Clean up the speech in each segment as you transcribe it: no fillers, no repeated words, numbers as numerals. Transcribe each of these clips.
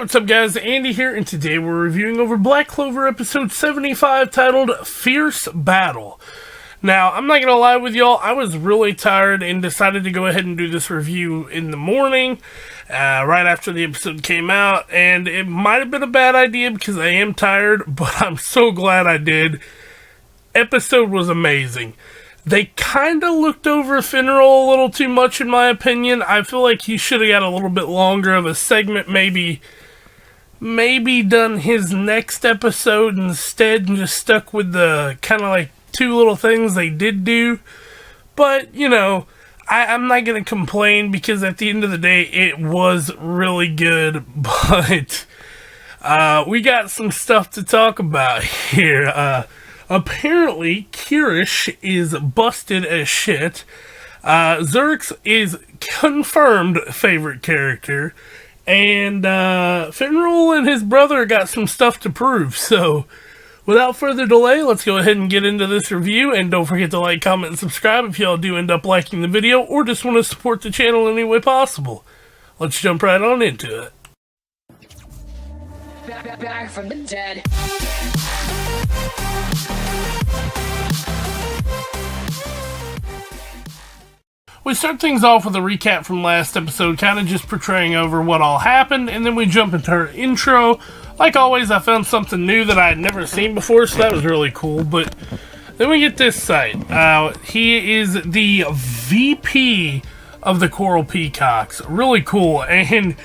what's up guys, Andy here, and today we're reviewing over Black Clover episode 75 titled Fierce Battle. Now, I'm not going to lie with y'all, I was really tired and decided to go ahead and do this review in the morning, right after the episode came out, and it might have been a bad idea because I am tired, but I'm so glad I did. Episode was amazing. They kind of looked over Finral a little too much in my opinion. I feel like he should have got a little bit longer of a segment, maybe done his next episode instead and just stuck with the kind of like two little things they did do. But, you know, I'm not going to complain because at the end of the day, it was really good. But we got some stuff to talk about here. Apparently, Kirsch is busted as shit. Zerx is confirmed favorite character. And Finral and his brother got some stuff to prove. So, without further delay, let's go ahead and get into this review. And don't forget to like, comment, and subscribe if y'all do end up liking the video or just want to support the channel any way possible. Let's jump right on into it. Back from the dead. We start things off with a recap from last episode, kind of just portraying over what all happened, and then we jump into her intro. Like always, I found something new that I had never seen before, so that was really cool. But then we get this site. He is the VP of the Coral Peacocks. Really cool. And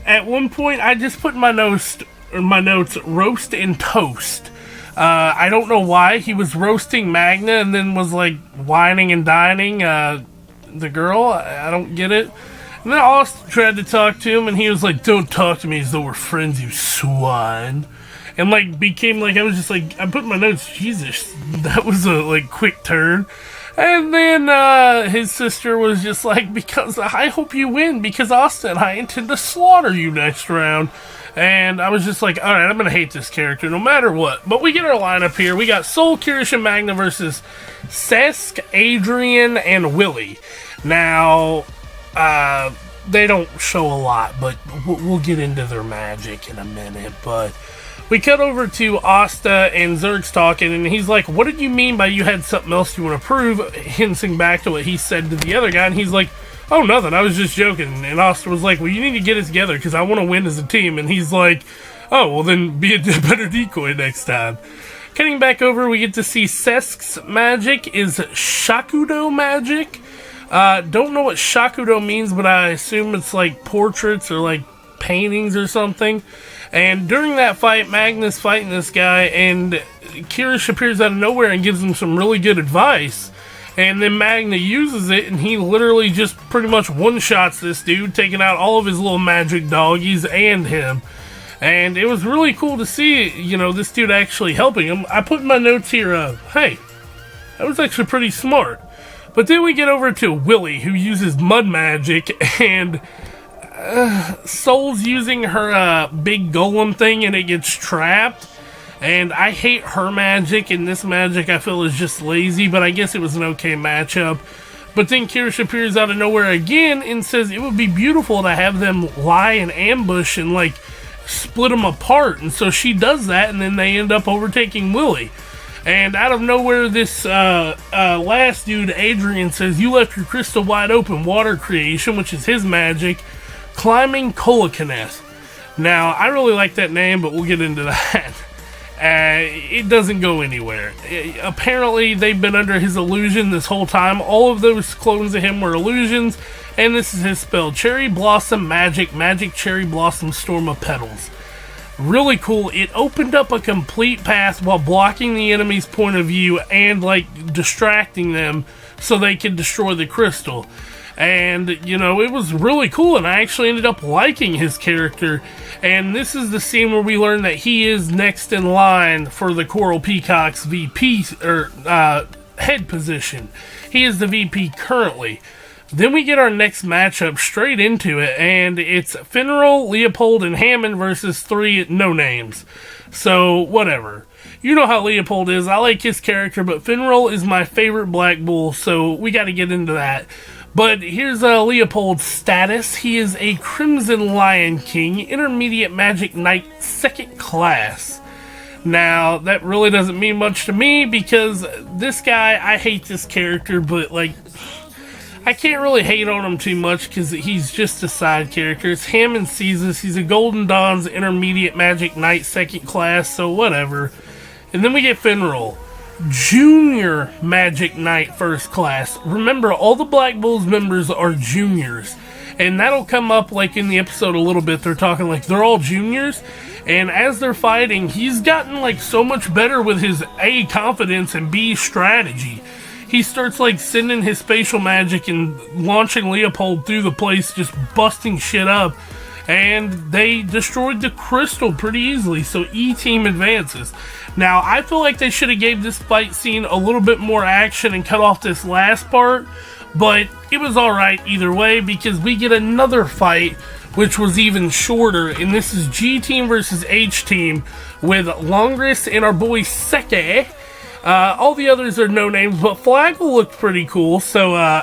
at one point, I just put in my notes, roast and toast. I don't know why. He was roasting Magna and then was like whining and dining the girl. I don't get it. And then Austin tried to talk to him and he was like, "Don't talk to me as though we're friends, you swine." And like became like, I was just like, I put in my notes, Jesus, that was a like quick turn. And then his sister was just like, "Because I hope you win, because Austin, I intend to slaughter you next round." And I was just like, alright, I'm gonna hate this character no matter what. But we get our lineup here. We got Soul, Kirsch, and Magna versus Sesk, Adrian, and Willie. Now, they don't show a lot, but we'll get into their magic in a minute. But we cut over to Asta and Zerx talking, and he's like, "What did you mean by you had something else you want to prove?" Hinting back to what he said to the other guy, and he's like, "Oh, nothing, I was just joking." And Asta was like, "Well, you need to get it together, because I want to win as a team." And he's like, "Oh, well then be a better decoy next time." Cutting back over, we get to see Sesk's magic is Shakudo magic. Don't know what Shakudo means, but I assume it's like portraits or like paintings or something. And during that fight, Magna's fighting this guy, and Kirsch appears out of nowhere and gives him some really good advice. And then Magna uses it, and he literally just pretty much one-shots this dude, taking out all of his little magic doggies and him. And it was really cool to see, you know, this dude actually helping him. I put in my notes here, hey, that was actually pretty smart. But then we get over to Willie, who uses mud magic, and Soul's using her big golem thing, and it gets trapped. And I hate her magic, and this magic I feel is just lazy, but I guess it was an okay matchup. But then Kirsch appears out of nowhere again and says it would be beautiful to have them lie in ambush and like split them apart. And so she does that, and then they end up overtaking Willie. And out of nowhere, this last dude, Adrian, says, "You left your crystal wide open, water creation," which is his magic, climbing Coelacanth. Now, I really like that name, but we'll get into that. It doesn't go anywhere. Apparently, they've been under his illusion this whole time. All of those clones of him were illusions, and this is his spell. Cherry Blossom Magic, Magic Cherry Blossom Storm of Petals. Really cool. It opened up a complete path while blocking the enemy's point of view and, like, distracting them so they could destroy the crystal. And, you know, it was really cool, and I actually ended up liking his character. And this is the scene where we learn that he is next in line for the Coral Peacock's VP, or head position. He is the VP currently. Then we get our next matchup straight into it, and it's Finral, Leopold, and Hammond versus 3 no-names. So, whatever. You know how Leopold is. I like his character, but Finral is my favorite Black Bull, so we gotta get into that. But here's Leopold's status. He is a Crimson Lion King, Intermediate Magic Knight, 2nd class. Now, that really doesn't mean much to me, because this guy, I hate this character, but, like, I can't really hate on him too much, because he's just a side character. It's Hammond Caesar. He's a Golden Dawn's Intermediate Magic Knight, 2nd class, so whatever. And then we get Finral, Junior Magic Knight, 1st class. Remember, all the Black Bulls members are juniors. And that'll come up, like, in the episode a little bit. They're talking, like, they're all juniors. And as they're fighting, he's gotten, like, so much better with his A, confidence, and B, strategy. He starts, like, sending his spatial magic and launching Leopold through the place, just busting shit up. And they destroyed the crystal pretty easily, so E-Team advances. Now, I feel like they should have gave this fight scene a little bit more action and cut off this last part, but it was alright either way, because we get another fight, which was even shorter, and this is G-Team versus H-Team, with Longris and our boy Seke. All the others are no names, but Flagel looked pretty cool, so,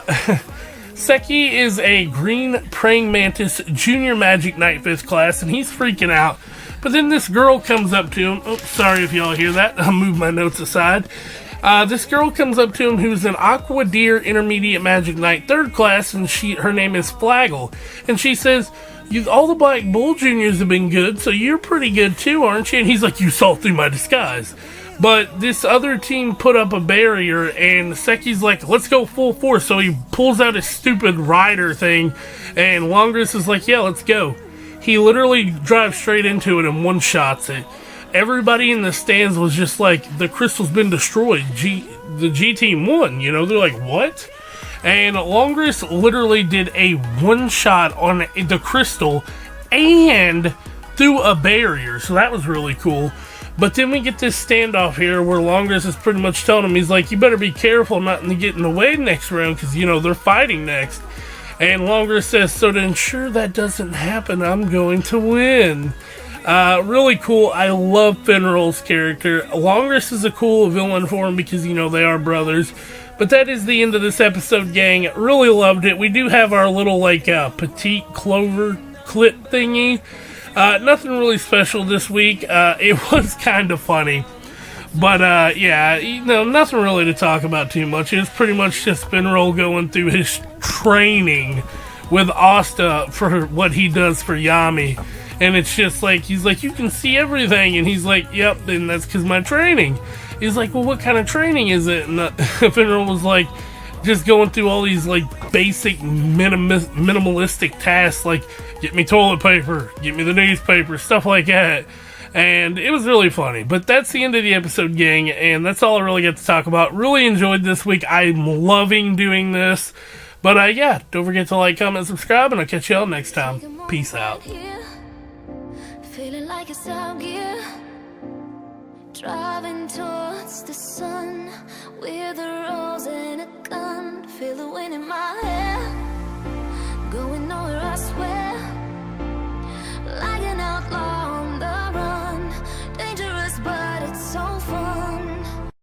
Seki is a green praying mantis junior magic knight 5th class, and he's freaking out. But then this girl comes up to him. Oh, sorry if y'all hear that. I'll move my notes aside. This girl comes up to him who's an Aqua Deer Intermediate Magic Knight 3rd class, and her name is Flagel. And she says, all the Black Bull Juniors have been good, so you're pretty good too, aren't you? And he's like, you saw through my disguise. But this other team put up a barrier, and Seki's like, let's go full force. So he pulls out his stupid rider thing, and Longris is like, yeah, let's go. He literally drives straight into it and one-shots it. Everybody in the stands was just like, the crystal's been destroyed. The G-Team won, you know? They're like, what? And Longris literally did a one-shot on the crystal and through a barrier. So that was really cool. But then we get this standoff here where Longris is pretty much telling him, he's like, you better be careful not to get in the way next round, because, you know, they're fighting next. And Longris says, so to ensure that doesn't happen, I'm going to win. Really cool. I love Finral's character. Longris is a cool villain for him because, you know, they are brothers. But that is the end of this episode, gang. Really loved it. We do have our little, like, petite Clover clip thingy. Nothing really special this week. It was kind of funny. But, yeah, you know, nothing really to talk about too much. It's pretty much just Finral going through his training with Asta for what he does for Yami. And it's just like, he's like, you can see everything. And he's like, yep, then that's because my training. He's like, well, what kind of training is it? And Finral was like, just going through all these, like, basic minimalistic tasks, like, get me toilet paper, get me the newspaper, stuff like that. And it was really funny. But that's the end of the episode, gang, and that's all I really got to talk about. Really enjoyed this week. I'm loving doing this. But, yeah, don't forget to like, comment, subscribe, and I'll catch y'all next time. Peace out. Feeling like it's out gear, driving towards the sun with a rose and a gun. Feel the wind in my head.